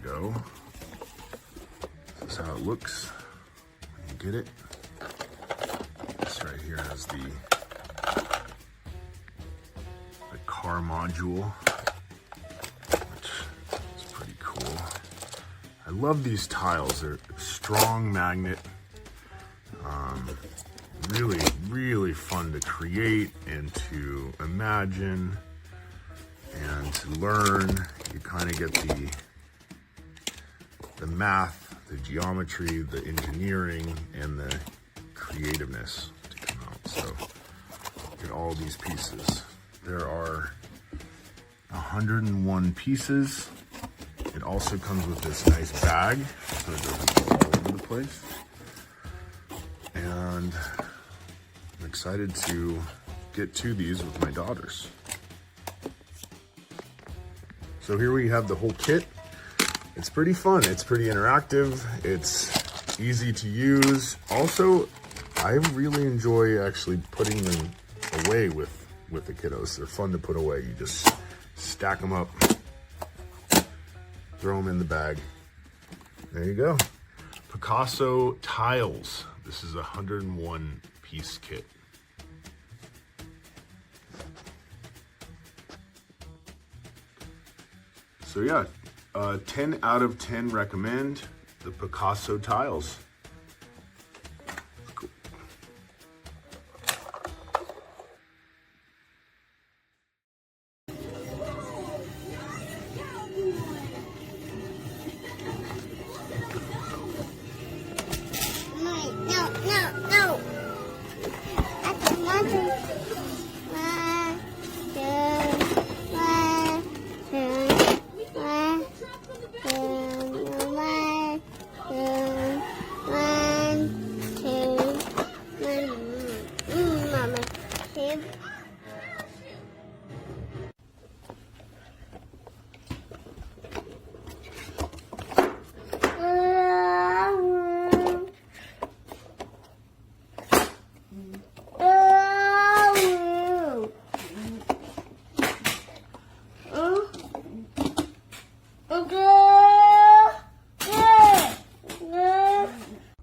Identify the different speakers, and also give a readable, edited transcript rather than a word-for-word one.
Speaker 1: go. This is how it looks when you get it. This right here has the car module, which is pretty cool. I love these tiles. They're strong magnet. Really, really fun to create and to imagine and to learn. You kind of get the math, the geometry, the engineering, and the creativeness to come out. So look at all these pieces. There are 101 pieces. It also comes with this nice bag, so it doesn't go all over the place. And I'm excited to get to these with my daughters. So here we have the whole kit. It's pretty fun. It's pretty interactive. It's easy to use. Also, I really enjoy actually putting them away with the kiddos. They're fun to put away. You just stack them up, throw them in the bag. There you go. PicassoTiles. This is a 101 piece kit. So yeah, 10 out of 10 recommend the PicassoTiles. Cool.
Speaker 2: No. I don't want to. Okay.